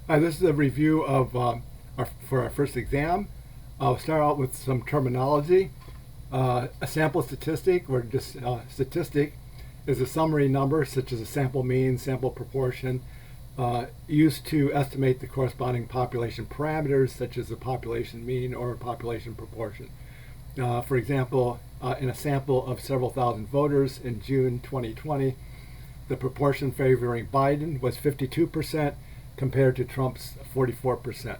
This is a review of for our first exam. I'll start out with some terminology. A sample statistic, or just statistic, is a summary number such as a sample mean, sample proportion, used to estimate the corresponding population parameters such as a population mean or a population proportion. For example, in a sample of several thousand voters in June 2020, the proportion favoring Biden was 52% compared to Trump's 44%.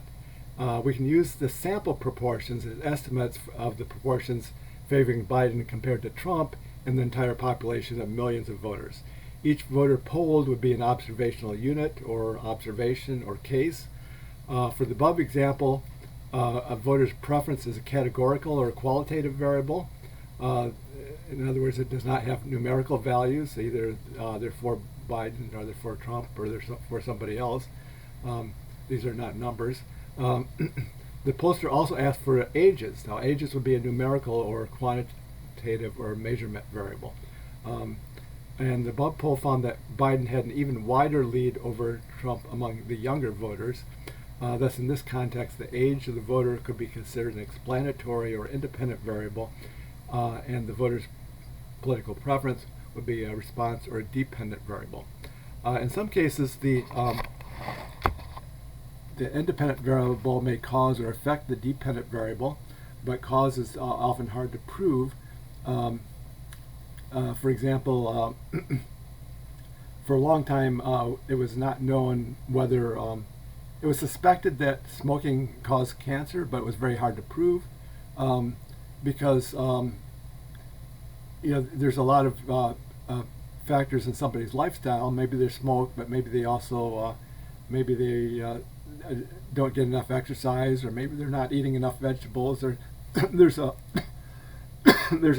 We can use the sample proportions as estimates of the proportions favoring Biden compared to Trump in the entire population of millions of voters. Each voter polled would be an observational unit or observation or case. For the above example, a voter's preference is a categorical or qualitative variable. In other words, it does not have numerical values. Either they're for Biden, or they're for Trump, or they're for somebody else. These are not numbers. The pollster also asked for ages. Now, ages would be a numerical or quantitative or measurement variable. And the above poll found that Biden had an even wider lead over Trump among the younger voters. Thus, in this context, the age of the voter could be considered an explanatory or independent variable, and the voter's political preference would be a response or a dependent variable. In some cases, the independent variable may cause or affect the dependent variable, but cause is often hard to prove. For example, for a long time, it was not known whether it was suspected that smoking caused cancer, but it was very hard to prove because there's a lot of factors in somebody's lifestyle. Maybe they smoke, but maybe they also don't get enough exercise, or maybe they're not eating enough vegetables, or there's a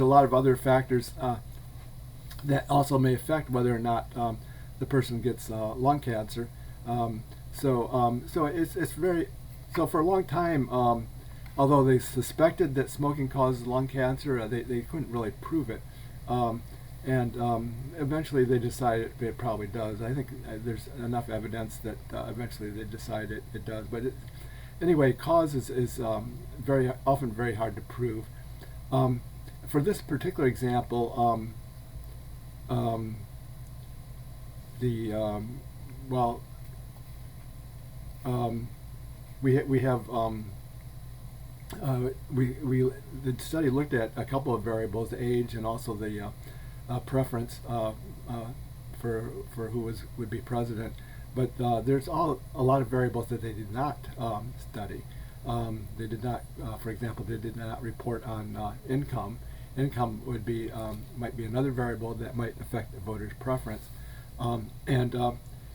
lot of other factors that also may affect whether or not the person gets lung cancer. So it's very, so for a long time, although they suspected that smoking causes lung cancer, they couldn't really prove it. And eventually they decided it probably does. I think there's enough evidence that eventually they decide it does. But anyway, cause is very often very hard to prove. For this particular example, we have the study looked at a couple of variables, age and also the preference for who would be president, but there's a lot of variables that they did not study. They did not, for example, they did not report on income. Income would be might be another variable that might affect the voter's preference, and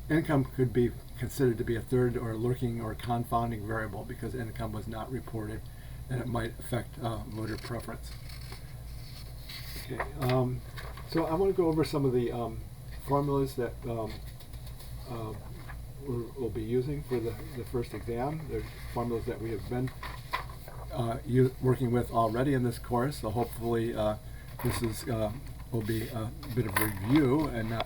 income could be considered to be a third or lurking or confounding variable because income was not reported, and it might affect voter preference. Okay, so I want to go over some of the formulas that we'll be using for the first exam. There's formulas that we have been working with already in this course, so hopefully this will be a bit of a review and not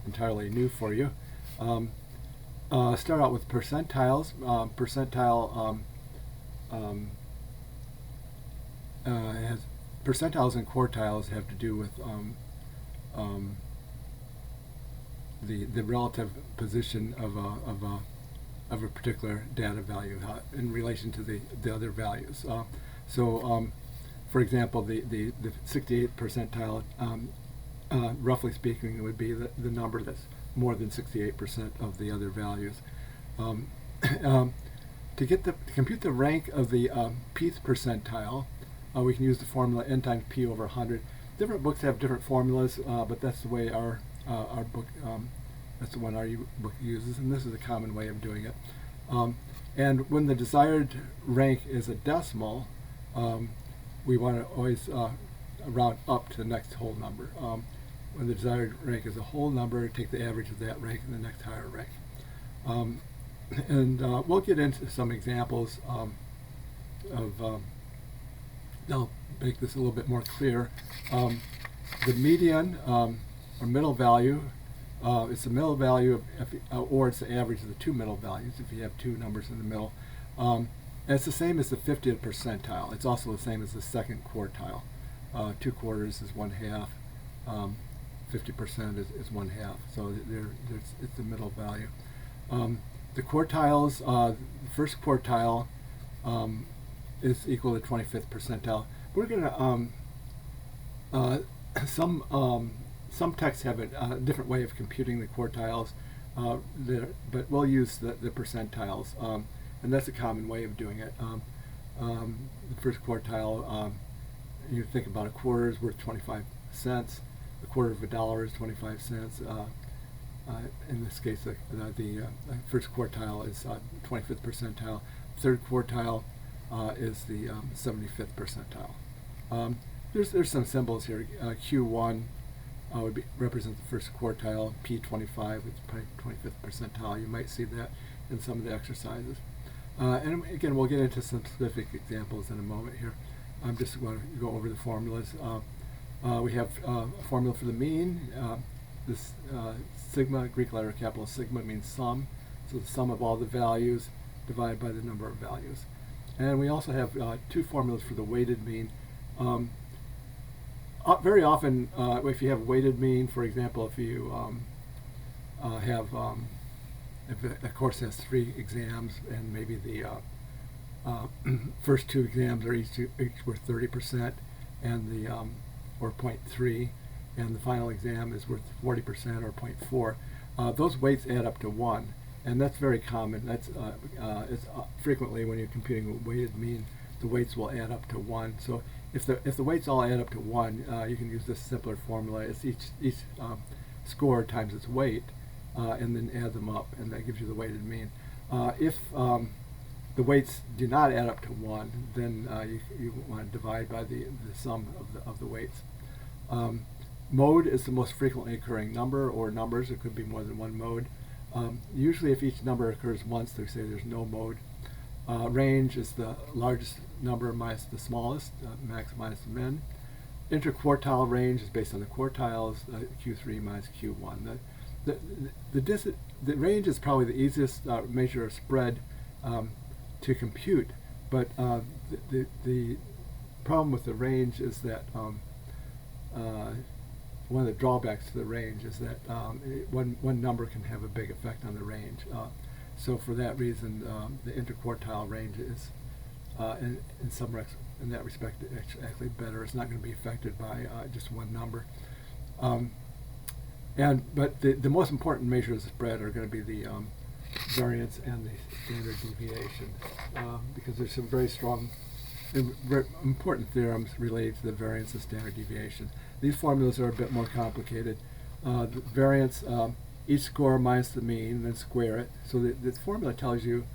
entirely new for you. Start out with percentiles. Percentiles and quartiles have to do with the relative position of a particular data value in relation to the other values. For example, the 68th percentile, roughly speaking, would be the number that's more than 68% of the other values. To compute the rank of the pth percentile, we can use the formula n times p over 100. Different books have different formulas, but that's the way our book, that's the one our book uses, and this is a common way of doing it. And when the desired rank is a decimal, we want to always round up to the next whole number. When the desired rank is a whole number, take the average of that rank and the next higher rank. And we'll get into some examples I'll make this a little bit more clear. The median, or middle value, it's the middle value or it's the average of the two middle values if you have two numbers in the middle. And it's the same as the 50th percentile. It's also the same as the second quartile. 2/4 is 1/2. 50% is 1/2. So it's the middle value. The quartiles, the first quartile is equal to 25th percentile. We're going to some texts have a different way of computing the quartiles, but we'll use the percentiles, and that's a common way of doing it. The first quartile, you think about a quarter is worth 25 cents. A quarter of $1 is 25 cents. In this case, the first quartile is 25th percentile. Third quartile is the 75th percentile. There's some symbols here. Q1 would represent the first quartile. P25 is 25th percentile. You might see that in some of the exercises. And again, we'll get into some specific examples in a moment here. I'm just going to go over the formulas. We have a formula for the mean. This sigma, Greek letter capital sigma, means sum. So the sum of all the values divided by the number of values. And we also have two formulas for the weighted mean. Very often, if you have weighted mean, for example, if you if a course has 3 exams and maybe the first 2 exams are each worth 30%, and the or 0.3, and the final exam is worth 40% or 0.4. Those weights add up to 1, and that's very common. That's it's frequently when you're computing a weighted mean, the weights will add up to 1. So if the weights all add up to 1, you can use this simpler formula. It's each score times its weight, and then add them up, and that gives you the weighted mean. If the weights do not add up to 1, then you want to divide by the sum of the weights. Mode is the most frequently occurring number, or numbers. It could be more than one mode. Usually if each number occurs once, they say there's no mode. Range is the largest number minus the smallest, max minus the min. Interquartile range is based on the quartiles, Q3 minus Q1. The range is probably the easiest measure of spread to compute, but the problem with the range is that one of the drawbacks to the range is that one number can have a big effect on the range. So for that reason, the interquartile range is, in that respect, actually better. It's not going to be affected by just one number. But the most important measures of spread are going to be the variance and the standard deviation, because there's some very strong, very important theorems related to the variance and standard deviation. These formulas are a bit more complicated. The variance, each score minus the mean, then square it. So the formula tells you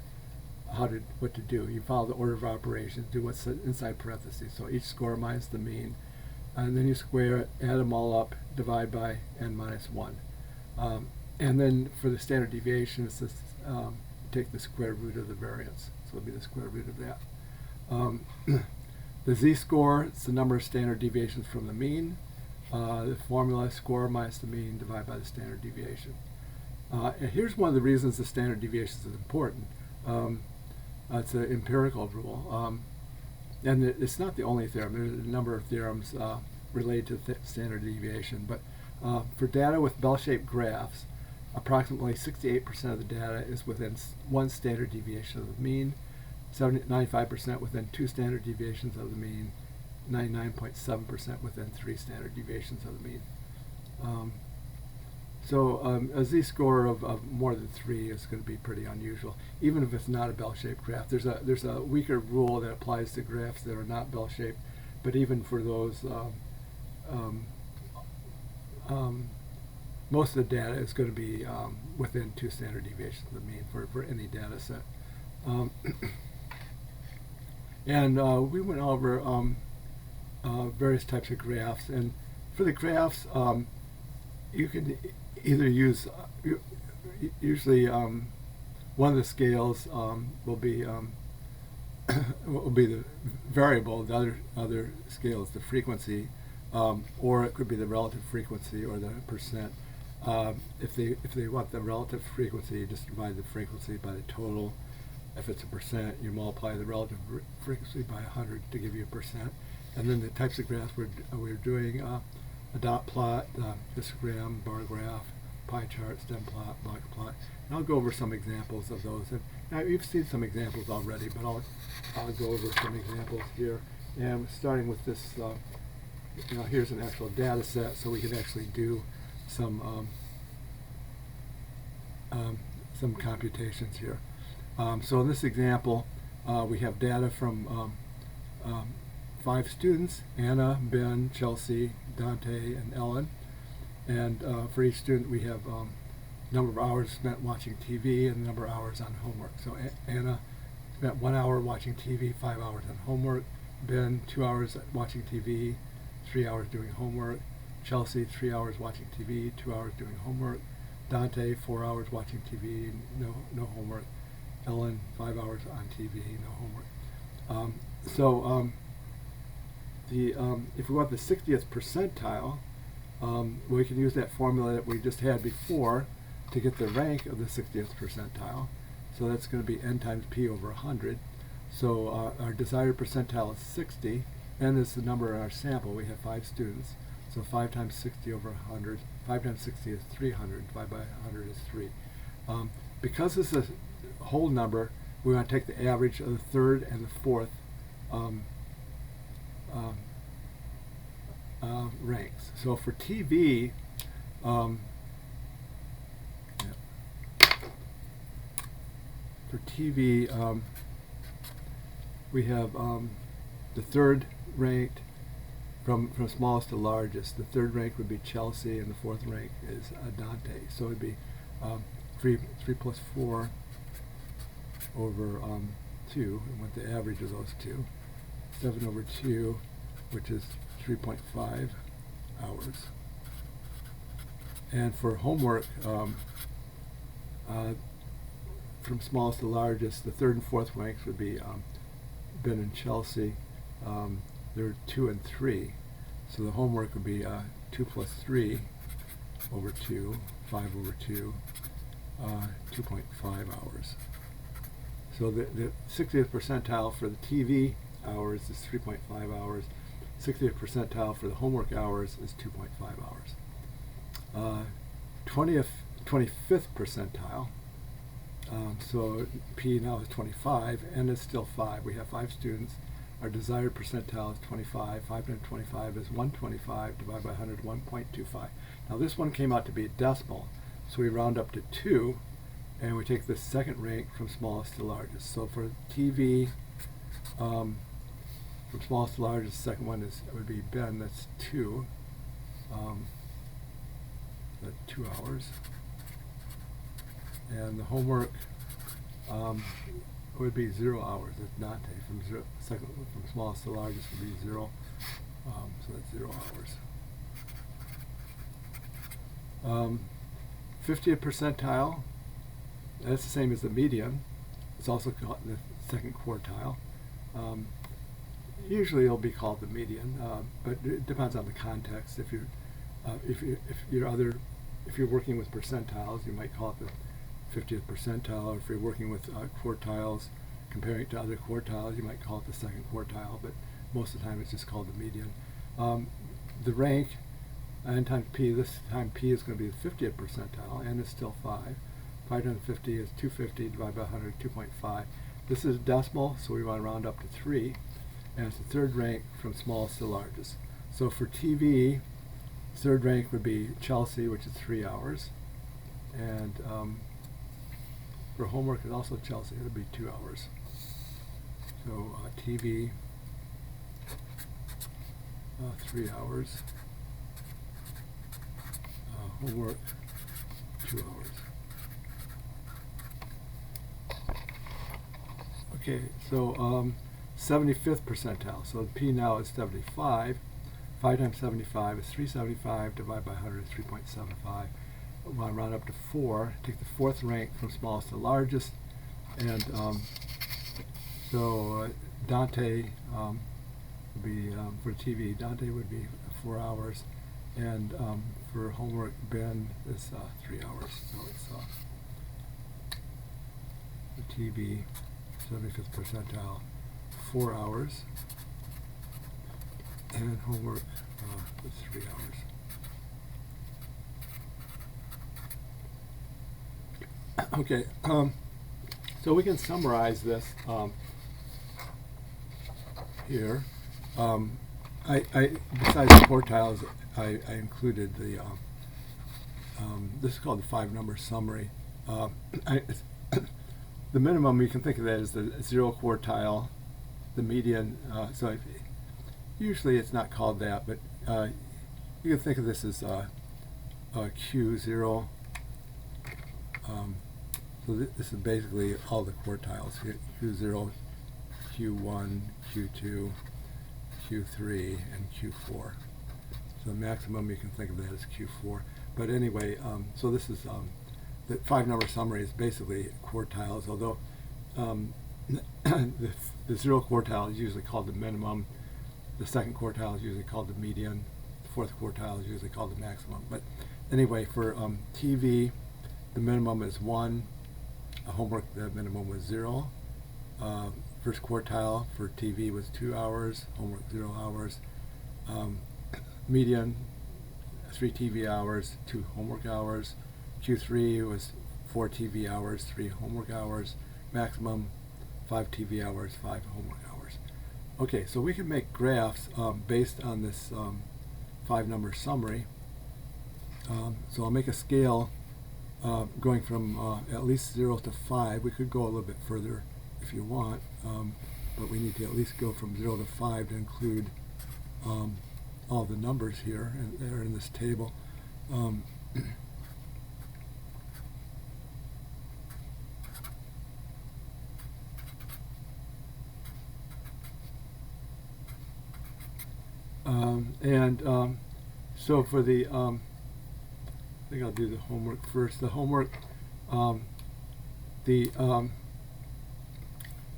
what to do. You follow the order of operations, do what's inside parentheses. So each score minus the mean, and then you square it, add them all up, divide by n minus 1. And then for the standard deviation, it's just take the square root of the variance. So it'll be the square root of that. The z-score, it's the number of standard deviations from the mean. The formula, score minus the mean, divide by the standard deviation. And here's one of the reasons the standard deviation is important. It's an empirical rule. And it's not the only theorem. There's a number of theorems related to standard deviation. But for data with bell-shaped graphs, approximately 68% of the data is within one standard deviation of the mean, 95% within 2 standard deviations of the mean, 99.7% within 3 standard deviations of the mean. So a z-score of more than 3 is going to be pretty unusual, even if it's not a bell-shaped graph. There's a weaker rule that applies to graphs that are not bell-shaped, but even for those, most of the data is going to be within 2 standard deviations of the mean for any data set. And we went over various types of graphs, and for the graphs, you can either use, usually one of the scales will be the variable, the other scale is the frequency, or it could be the relative frequency or the percent. If they want the relative frequency, you just divide the frequency by the total. If it's a percent, you multiply the relative frequency by 100 to give you a percent. And then the types of graphs we're doing a dot plot, histogram, bar graph, pie chart, stem plot, block plot. And I'll go over some examples of those. And now you've seen some examples already, but I'll go over some examples here. And starting with this, here's an actual data set, so we can actually do some computations here. So in this example, we have data from 5 students: Anna, Ben, Chelsea, Dante, and Ellen. And for each student, we have number of hours spent watching TV and the number of hours on homework. So Anna spent 1 hour watching TV, 5 hours on homework. Ben, 2 hours watching TV, 3 hours doing homework. Chelsea, 3 hours watching TV, 2 hours doing homework. Dante, 4 hours watching TV, no homework. Ellen, 5 hours on TV, no homework. If we want the 60th percentile, we can use that formula that we just had before to get the rank of the 60th percentile. So that's going to be n times p over 100. So our desired percentile is 60. N is the number in our sample. We have 5 students. So 5 times 60 over 100. 5 times 60 is 300. Divided by 100 is 3. Because this is a whole number, we want to take the average of the third and the fourth ranks. So for TV, we have the third ranked from smallest to largest. The third rank would be Chelsea, and the fourth rank is Dante. So it would be 3 plus 4 over 2, and what the average of those two. 7 over 2, which is 3.5 hours. And for homework, from smallest to largest, the third and fourth ranks would be Ben and Chelsea. They're 2 and 3. So the homework would be 2 plus 3 over 2, 5 over 2, 2.5 hours. So the 60th percentile for the TV hours is 3.5 hours. 60th percentile for the homework hours is 2.5 hours. 25th percentile, so P now is 25, and it's still 5. We have 5 students. Our desired percentile is 25. 5 times 25 is 125, divided by 100, 1.25. Now this one came out to be a decimal, so we round up to 2, and we take the second rank from smallest to largest. So for TV, from smallest to largest, the second one would be Ben. That's 2. That's 2 hours. And the homework would be 0 hours. That's Dante. From smallest to largest would be 0. So that's 0 hours. 50th percentile. That's the same as the median. It's also called the second quartile. Usually it'll be called the median, but it depends on the context. If you're working with percentiles, you might call it the 50th percentile. Or if you're working with quartiles, comparing it to other quartiles, you might call it the second quartile. But most of the time, it's just called the median. The rank, n times p. This time p is going to be the 50th percentile, and it's still 5. 5 times 50 is 250 divided by 100, 2.5. This is decimal, so we want to round up to 3. And it's the third rank from smallest to largest. So for TV, third rank would be Chelsea, which is 3 hours. And for homework, it's also Chelsea. It would be 2 hours. So TV, 3 hours. Homework, 2 hours. Okay, so 75th percentile. So P now is 75. 5 times 75 is 375. Divided by 100 is 3.75. We want to round up to 4. Take the fourth rank from smallest to largest. And so Dante would be, for TV, Dante would be 4 hours. And for homework, Ben is 3 hours. So it's the TV, 75th percentile, 4 hours. And homework is 3 hours. Okay, so we can summarize this here. I besides the quartiles, I included the this is called the 5-number summary. The minimum, you can think of that as the 0 quartile, the median. Usually it's not called that, but you can think of this as Q0. So this is basically all the quartiles here: Q0, Q1, Q2, Q3, and Q4. So the maximum, you can think of that as Q4. But anyway, so this is the 5-number summary is basically quartiles, although the 0 quartile is usually called the minimum, the 2nd quartile is usually called the median, the 4th quartile is usually called the maximum. But anyway, for TV, the minimum is 1. Homework, the minimum was 0. First quartile for TV was 2 hours, homework 0 hours. Median, 3 TV hours, 2 homework hours. Q3 was 4 TV hours, 3 homework hours. Maximum, 5 TV hours, 5 homework hours. Okay, so we can make graphs based on this 5-number summary. So I'll make a scale going from at least 0 to 5. We could go a little bit further if you want, but we need to at least go from 0 to 5 to include all the numbers here that are in this table. So for the I think I'll do the homework first. The homework, you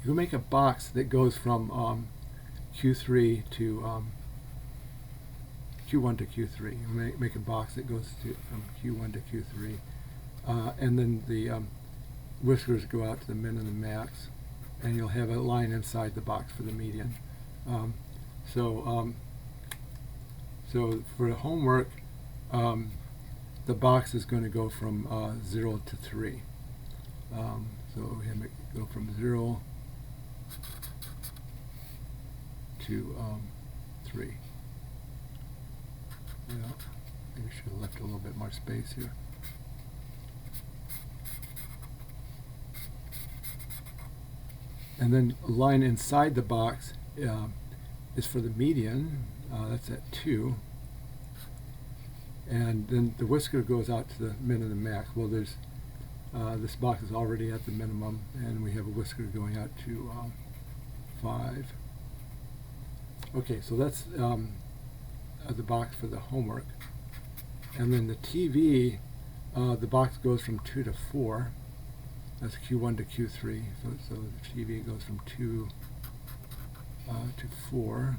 make a box that goes from Q3 to Q1 to Q3. You make a box that goes from Q1 to Q3, and then the whiskers go out to the min and the max, and you'll have a line inside the box for the median. So for the homework, the box is going to go from 0 to 3. So we have to go from 0 to 3. Yeah, maybe should have left a little bit more space here. And then a line inside the box is for the median. That's at 2. And then the whisker goes out to the min and the max. Well, there's this box is already at the minimum, and we have a whisker going out to 5. Okay, so that's the box for the homework. And then the TV, the box goes from 2 to 4. That's Q1 to Q3. So the TV goes from 2 to 4.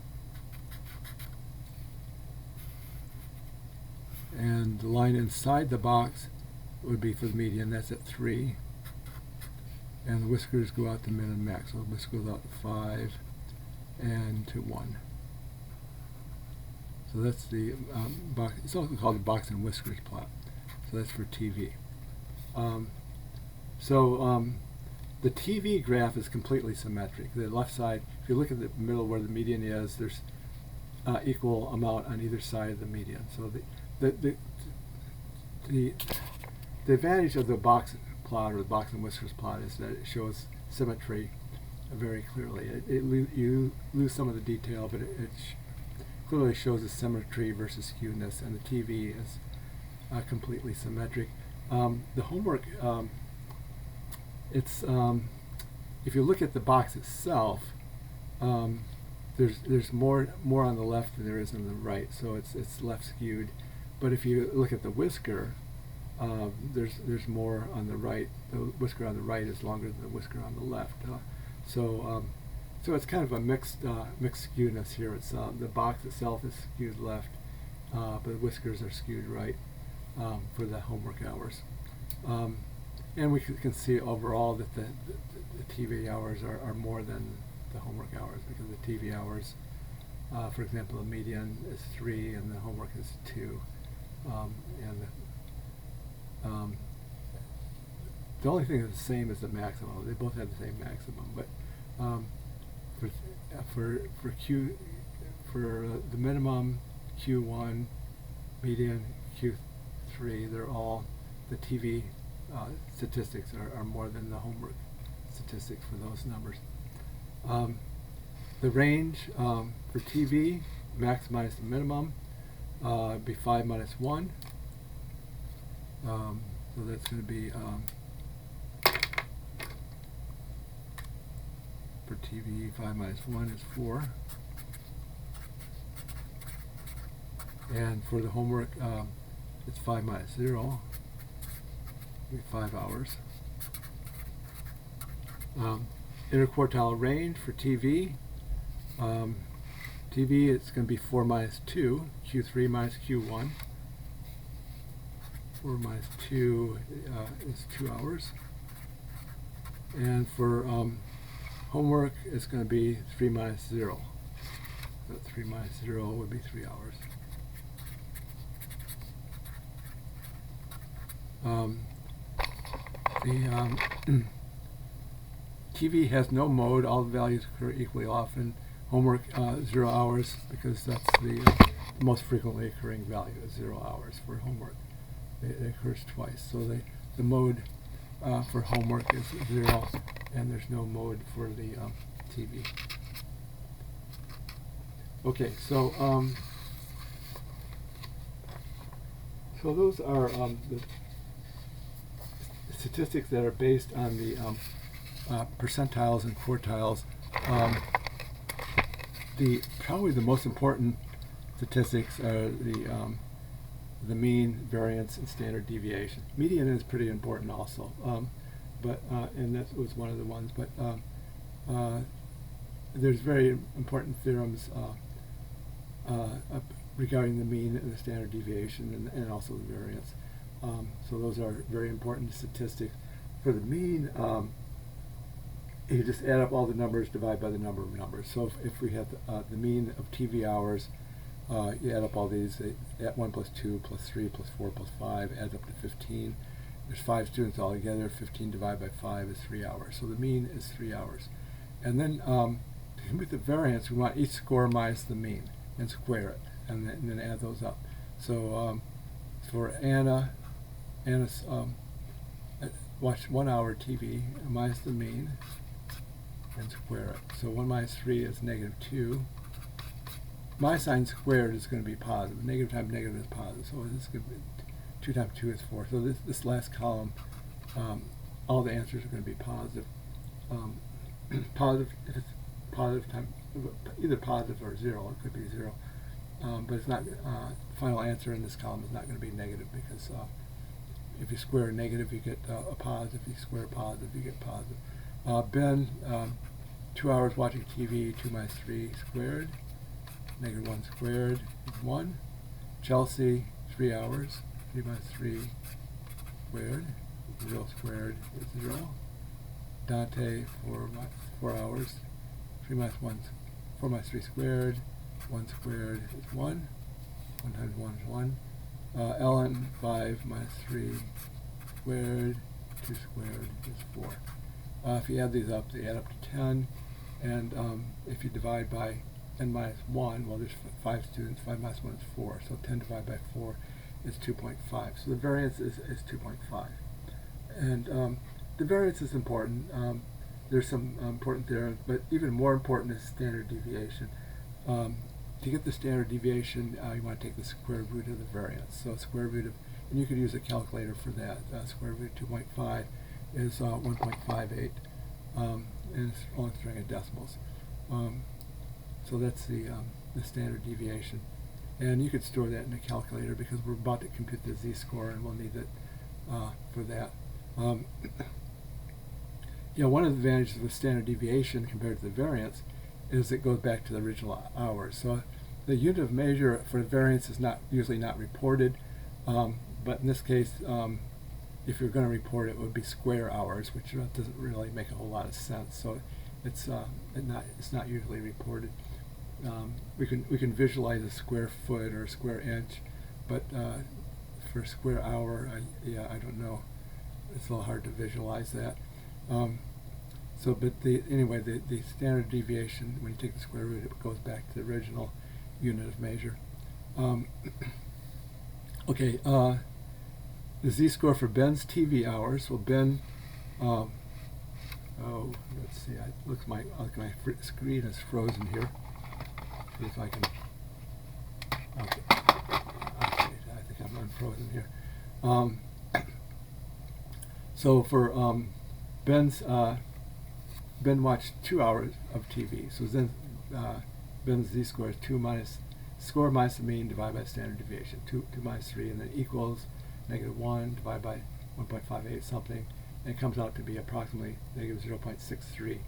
And the line inside the box would be for the median. That's at 3. And the whiskers go out to min and max. So the whisker goes out to 5 and to 1. So that's the box. It's also called the box and whiskers plot. So that's for TV. The TV graph is completely symmetric. The left side, if you look at the middle where the median is, there's equal amount on either side of the median. So the advantage of the box plot or the box and whiskers plot is that it shows symmetry very clearly. You lose some of the detail, but it clearly shows the symmetry versus skewness, and the TV is completely symmetric. The homework, it's if you look at the box itself, there's more on the left than there is on the right, so it's left skewed. But if you look at the whisker, there's more on the right. The whisker on the right is longer than the whisker on the left. So it's kind of a mixed skewness here. It's the box itself is skewed left, but the whiskers are skewed right for the homework hours. And we can see overall that the TV hours are more than the homework hours, because the TV hours, for example, the median is 3 and the homework is 2. The only thing that's the same is the maximum. They both have the same maximum, but for the minimum, Q1, median, Q3, they're all, the TV statistics are more than the homework statistics for those numbers. The range for TV, maximize the minimum, be 5 minus 1. So that's going to be, for TV, 5 minus 1 is 4. And for the homework, it's 5 minus 0, 5 hours. Interquartile range for TV. TV, it's going to be 4 minus 2, Q3 minus Q1. 4 minus 2 is 2 hours. And for homework, it's going to be 3 minus 0. So 3 minus 0 would be 3 hours. TV has no mode. All the values occur equally often. Homework, 0 hours, because that's the most frequently occurring value is 0 hours for homework. It occurs twice. So the mode for homework is 0, and there's no mode for the TV. Okay, so those are the statistics that are based on the percentiles and quartiles. Probably the most important statistics are the mean, variance, and standard deviation. Median is pretty important also, and that was one of the ones. But there's very important theorems regarding the mean and the standard deviation, and also the variance. So those are very important statistics. For the mean, you just add up all the numbers, divide by the number of numbers. So if we have the mean of TV hours, you add up all these, at 1 plus 2 plus 3 plus 4 plus 5 adds up to 15. There's 5 students altogether. 15 divided by 5 is 3 hours. So the mean is 3 hours. And then with the variance, we want each score minus the mean and square it, and then add those up. So for Anna's watched 1 hour TV minus the mean and square it. So 1 minus 3 is negative 2. My sign squared is going to be positive. Negative times negative is positive. So this is going to be 2 times 2 is 4. So this last column, all the answers are going to be positive. Positive, if it's positive time, either positive or 0. It could be 0. But it's not. The final answer in this column is not going to be negative, because if you square a negative, you get a positive. If you square a positive, you get positive. Ben, 2 hours watching TV, 2 minus 3 squared. Negative 1 squared is 1. Chelsea, 3 hours, 3 minus 3 squared. 0 squared is 0. Dante, 4 hours, 3 minus 1, 4 minus 3 squared. 1 squared is 1. 1 times 1 is 1. Ellen, 5 minus 3 squared. 2 squared is 4. If you add these up, they add up to 10. And if you divide by n minus 1, well, there's 5 students. 5 minus 1 is 4. So 10 divided by 4 is 2.5. So the variance is 2.5. And the variance is important. There's some important theorems, but even more important is standard deviation. To get the standard deviation, you want to take the square root of the variance. So square root of, and you could use a calculator for that. Square root of 2.5 is 1.58, and it's only a string of decimals. So that's the standard deviation. And you could store that in a calculator, because we're about to compute the z-score, and we'll need it for that. One of the advantages of standard deviation compared to the variance is it goes back to the original hours. So the unit of measure for variance is usually not reported, but in this case, if you're going to report it, it would be square hours, which doesn't really make a whole lot of sense. So it's not usually reported. We can visualize a square foot or a square inch, but for a square hour, I don't know. It's a little hard to visualize that. But the standard deviation, when you take the square root, it goes back to the original unit of measure. Okay, the z-score for Ben's TV hours. Well, Ben, let's see. My screen is frozen here. See if I can. Okay, I think I'm unfrozen here. So for Ben's, Ben watched 2 hours of TV. So then Ben's z-score is 2 minus score minus the mean divided by standard deviation. 2 minus 3, and then equals -1 divided by 1.58 something, and it comes out to be approximately -0.63.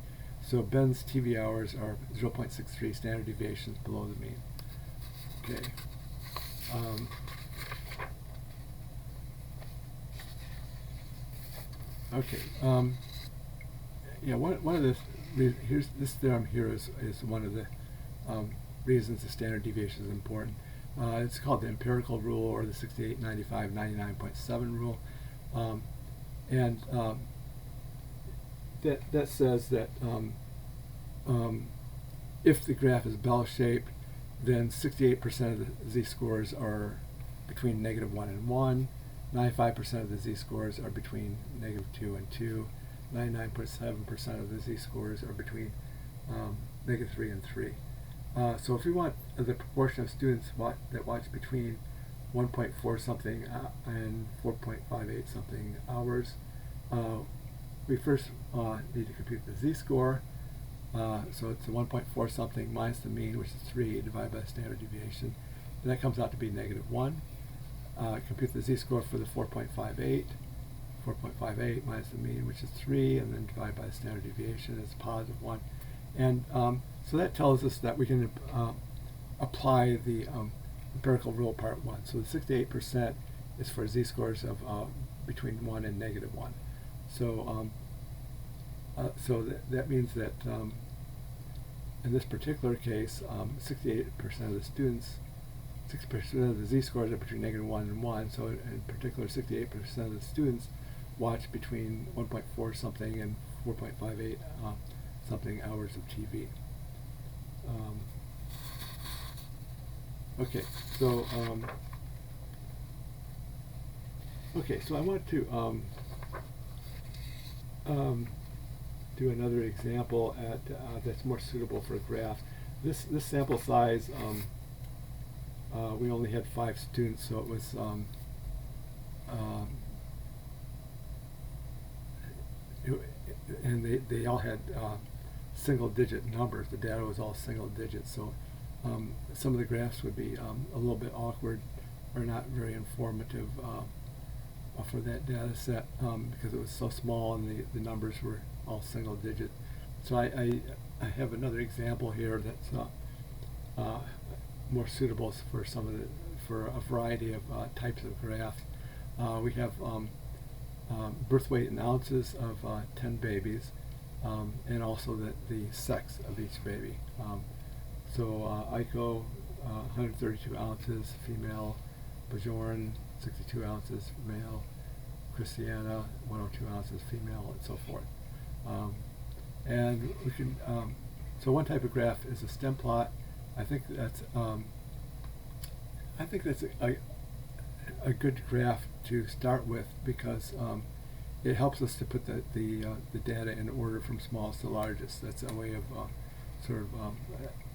So Ben's TV hours are 0.63 standard deviations below the mean. Okay. One of this theorem here is one of the reasons the standard deviation is important. It's called the empirical rule, or the 68, 95, 99.7 rule, that says that if the graph is bell-shaped, then 68% of the z-scores are between -1 and 1, 95% of the z-scores are between -2 and 2, 99.7% of the z-scores are between -3 and 3. So if we want the proportion of students that watch between 1.4 something and 4.58 something hours, we first need to compute the z-score. So it's a 1.4 something minus the mean, which is 3, divided by the standard deviation. And that comes out to be -1. Compute the z-score for the 4.58. 4.58 minus the mean, which is 3, and then divide by the standard deviation is +1. And so that tells us that we can apply the empirical rule part 1. So the 68% is for z-scores of between 1 and -1. So that means that in this particular case, 68% of the students, 6% of the z-scores are between -1 and 1. So in particular, 68% of the students watch between 1.4 something and 4.58 something hours of TV. So I want to do another example that's more suitable for graphs. This sample size, we only had 5 students, so it was and they all had single-digit numbers. The data was all single digits, so some of the graphs would be a little bit awkward or not very informative for that data set because it was so small and the numbers were all single digit. So I have another example here that's more suitable for for a variety of types of graphs. We have birth weight in ounces of 10 babies, and also the sex of each baby. Aiko, 132 ounces, female. Bajorn, 62 ounces, male. Christiana, 102 ounces, female, and so forth. And we can. So one type of graph is a stem plot. I think that's a good graph to start with because it helps us to put the data in order from smallest to largest. That's a way of sort of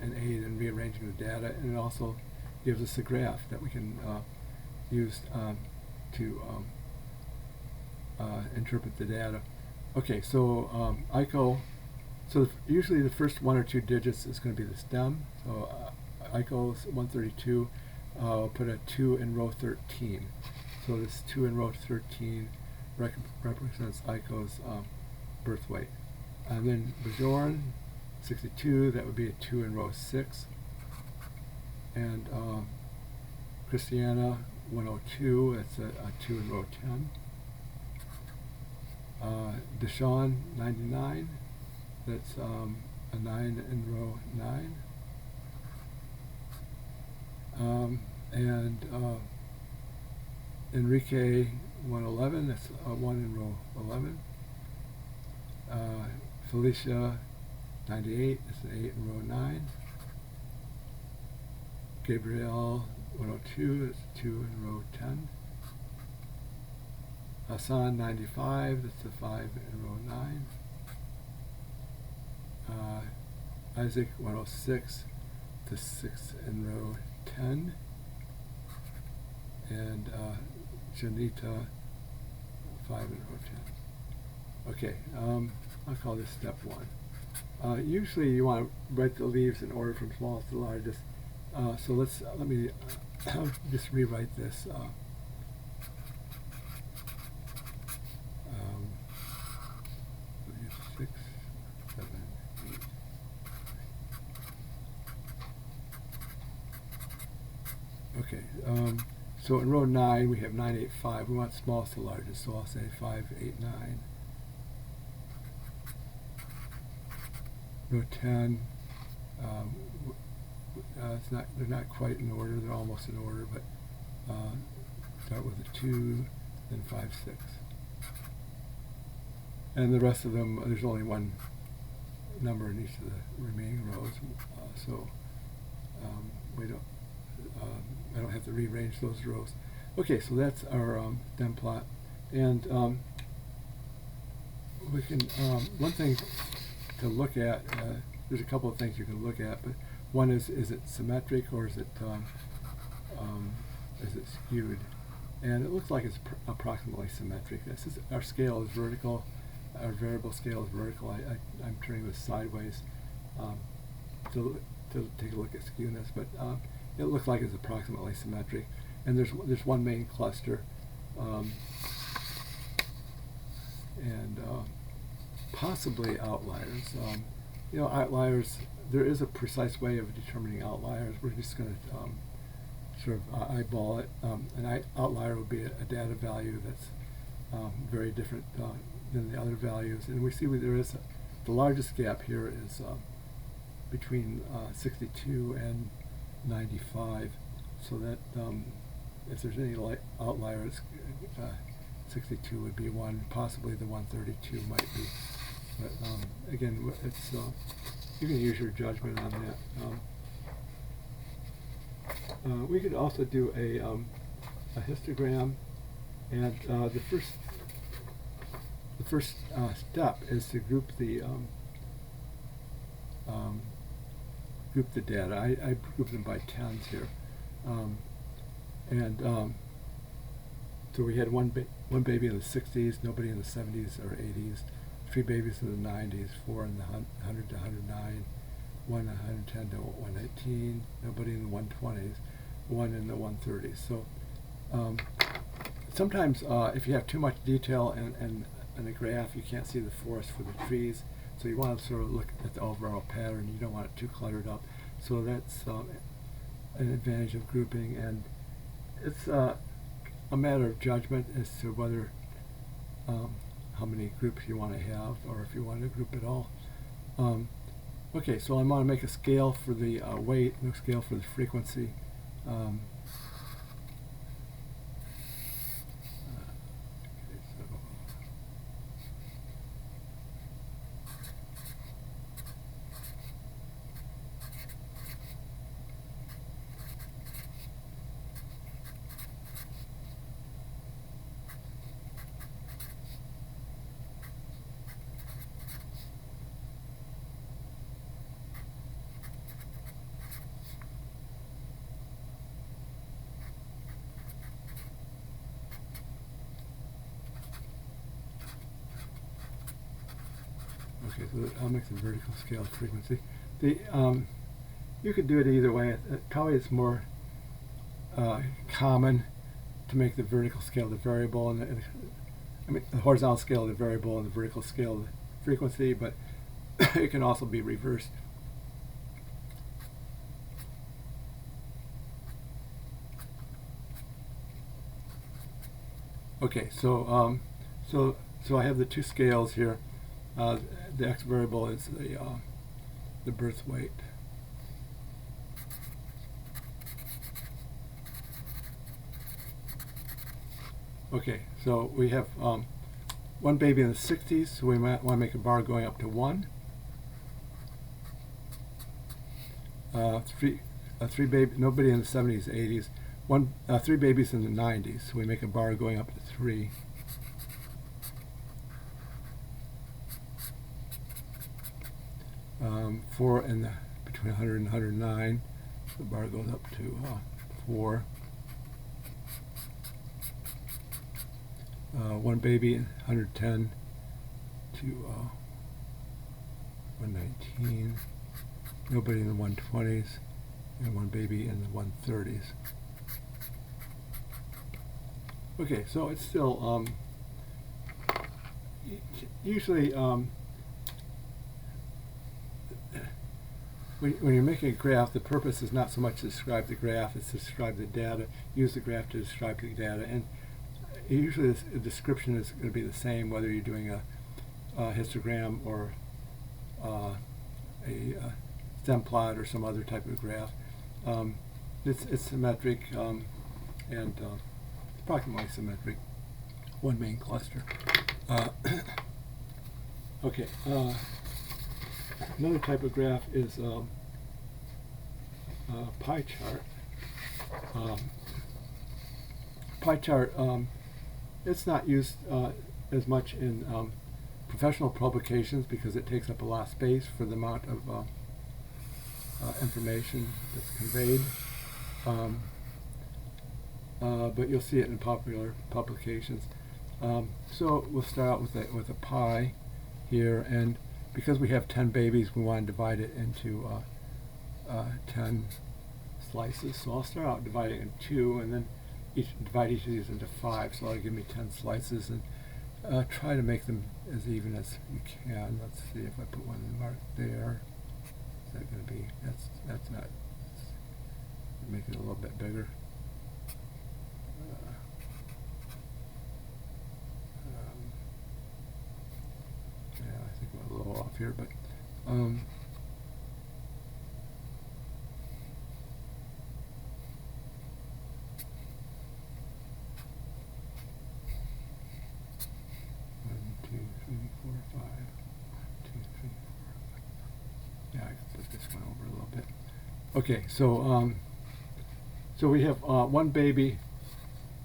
an aid in rearranging the data, and it also gives us a graph that we can use to interpret the data. Okay, so Aiko. So usually the first 1 or 2 digits is going to be the stem. So Aiko's 132. Put a 2 in row 13. So this 2 in row 13 represents Aiko's birth weight. And then Bajorn, 62, that would be a 2 in row 6. and Christiana 102, that's a 2 in row 10. Deshawn 99, that's a 9 in row 9. And Enrique 111, that's a 1 in row 11. Felicia 98, that's an 8 in row 9. Gabrielle 102, that's a 2 in row 10. Hassan 95, that's a 5 in row 9. Isaac 106, the 6 in row 10. And Janita 5 in row 10. Okay, I'll call this step 1. Usually you want to write the leaves in order from smallest to largest. So let me just rewrite this. 6, 7, 8. Okay, so in row 9 we have 9, 8, 5. We want smallest to largest, so I'll say 5, 8, 9. Row 10, they're not quite in order, they're almost in order, but start with a 2, then 5, 6. And the rest of them, there's only one number in each of the remaining rows, so I don't have to rearrange those rows. Okay, so that's our dem plot, and we can one thing to look at. There's a couple of things you can look at, but one is it symmetric or is it skewed? And it looks like it's approximately symmetric. This is our scale is vertical. Our variable scale is vertical. I'm turning this sideways to take a look at skewness, but it looks like it's approximately symmetric. And there's one main cluster, and possibly outliers. Outliers. There is a precise way of determining outliers. We're just going to sort of eyeball it. An outlier would be a data value that's very different than the other values, and we see there is the largest gap here is between 62 and 95, so that if there's any outliers, 62 would be one, possibly the 132 might be, but again, it's you can use your judgment on that. We could also do a histogram, and the first step is to group the data. I group them by tens here, so we had one baby in the 60s, nobody in the 70s or 80s, 3 babies in the 90s, 4 in the 100 to 109, 1 in 110 to 119, nobody in the 120s, 1 in the 130s. So sometimes if you have too much detail and in a graph, you can't see the forest for the trees, so you want to sort of look at the overall pattern. You don't want it too cluttered up, so that's an advantage of grouping, and it's a matter of judgment as to whether how many groups you want to have, or if you want to group at all. Okay, so I want to make a scale for the weight and a scale for the frequency. Okay, so I'll make the vertical scale frequency. You could do it either way. Probably it's more common to make the vertical scale the variable, and the horizontal scale the variable and the vertical scale the frequency, but it can also be reversed. Okay, so I have the two scales here. The x variable is the birth weight. Okay, so we have one baby in the 60s, so we might want to make a bar going up to 1. Nobody in the 70s, 80s. 3 babies in the 90s, so we make a bar going up to 3. Four in the between 100 and 109, the bar goes up to 4. One baby in 110 to 119. Nobody in the 120s, and one baby in the 130s. Okay, so it's still usually when you're making a graph, the purpose is not so much to describe the graph, it's to describe the data, use the graph to describe the data. And usually the description is going to be the same whether you're doing a histogram or a stem plot or some other type of graph. It's symmetric and approximately symmetric, one main cluster. Okay, another type of graph is pie chart. Pie chart, it's not used as much in professional publications because it takes up a lot of space for the amount of information that's conveyed. But you'll see it in popular publications. So we'll start out with a pie here, and because we have 10 babies, we want to divide it into 10 slices. So I'll start out dividing it in 2, and then divide each of these into 5. So that'll give me 10 slices, and try to make them as even as you can. Let's see if I put one mark there. Is that going to be? That's not. Make it a little bit bigger. Yeah, I think I'm a little off here, but 1, 2, 3, 4, 5. 1, 2, 3, 4, 5. Yeah, I can put this one over a little bit. Okay, so so we have one baby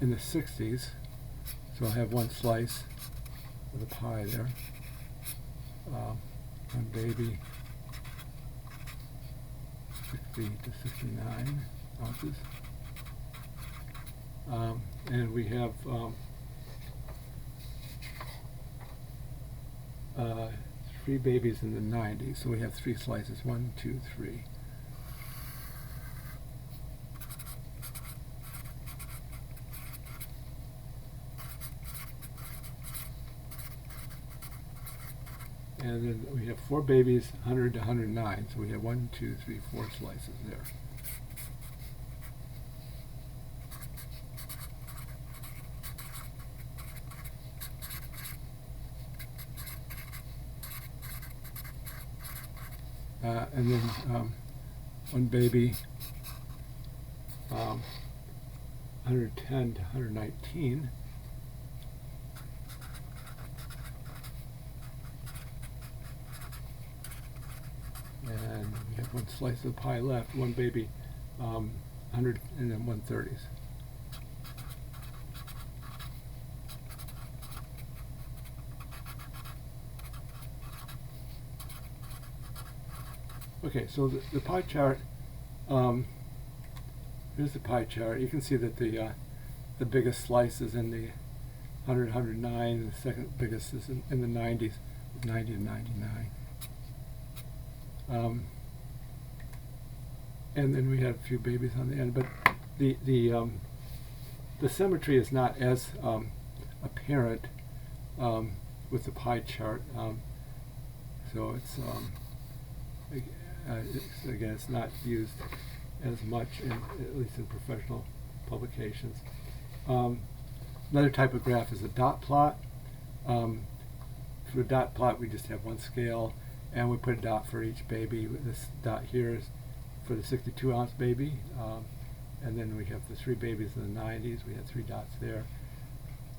in the 60s, so I'll have one slice of the pie there. One baby, 60 to 69 ounces. And we have 3 babies in the 90s, so we have 3 slices, 1, 2, 3. And then we have 4 babies, 100 to 109, so we have 1, 2, 3, 4 slices there. And then one baby, 110 to 119. And we have one slice of pie left, one baby, 100 and then 130s. Okay, so the pie chart, here's the pie chart. You can see that the biggest slice is in the 100, 109, and the second biggest is in the 90s, 90 to 99. And then we have a few babies on the end, but the symmetry is not as apparent with the pie chart. So it's again, it's not used as much, at least in professional publications. Another type of graph is a dot plot. For a dot plot, we just have one scale, and we put a dot for each baby. This dot here is for the 62-ounce baby, and then we have the 3 babies in the 90s. We had 3 dots there,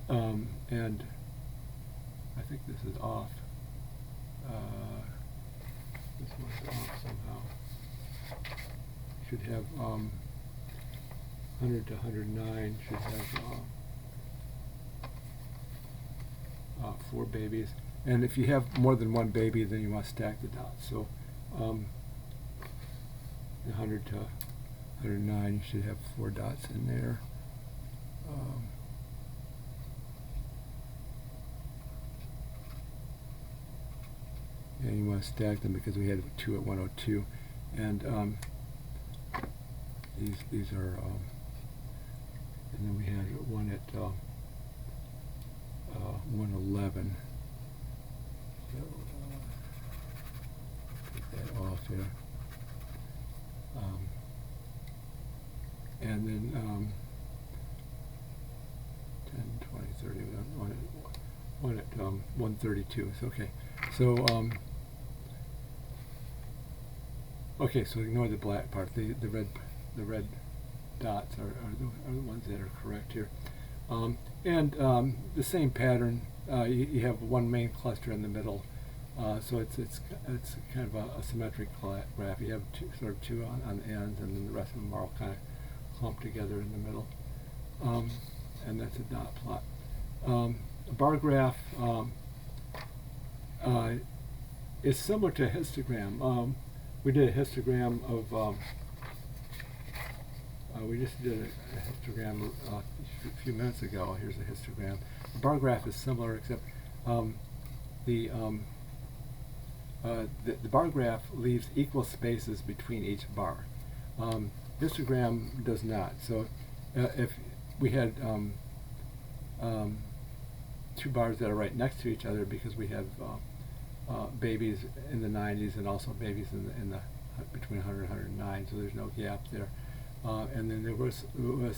and I think this is off. This one's off somehow. Should have 100 to 109. Should have 4 babies. And if you have more than one baby, then you want to stack the dots. So 100 to 109, you should have 4 dots in there. And you want to stack them because we had 2 at 102. And these are, and then we had 1 at 111. So, take that off here. And then 10, 20, 30, 1 at 132. So, okay. So, okay, so ignore the black part. The red dots are the ones that are correct here. And the same pattern. You have one main cluster in the middle, so it's kind of a symmetric graph. You have sort of 2 on the ends, and then the rest of them are all kind of clumped together in the middle. And that's a dot plot. A bar graph is similar to a histogram. We did a histogram of. We just did a histogram a few minutes ago. Here's a histogram. The bar graph is similar, except the bar graph leaves equal spaces between each bar. Histogram does not. So if we had 2 bars that are right next to each other, because we have babies in the 90s and also babies in the between 100 and 109, so there's no gap there. And then there was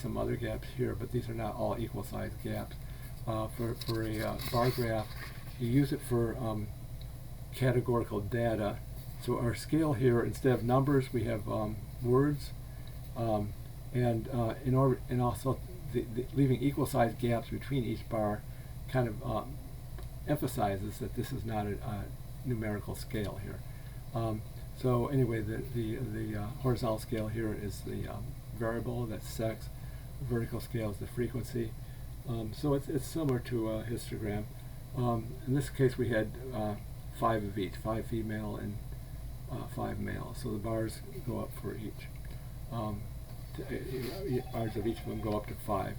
some other gaps here, but these are not all equal sized gaps. For a bar graph, you use it for categorical data. So our scale here, instead of numbers, we have words, and also leaving equal sized gaps between each bar kind of emphasizes that this is not a numerical scale here. So anyway, the horizontal scale here is the variable, that's sex. The vertical scale is the frequency. So it's similar to a histogram. In this case, we had 5 of each, 5 female and 5 male. So the bars go up for each. Bars of each of them go up to 5.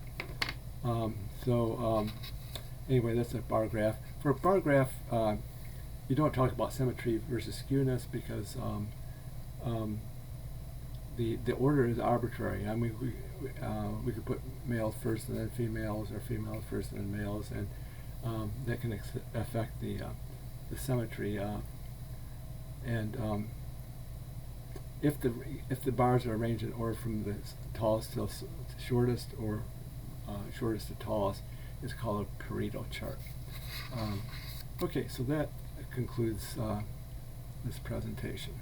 Anyway, that's a bar graph. For a bar graph, you don't talk about symmetry versus skewness because the order is arbitrary. I mean, we could put males first and then females, or females first and then males, and that can affect the symmetry. If the bars are arranged in order from the tallest to shortest, or shortest to tallest, it's called a Pareto chart. Okay, so that concludes this presentation.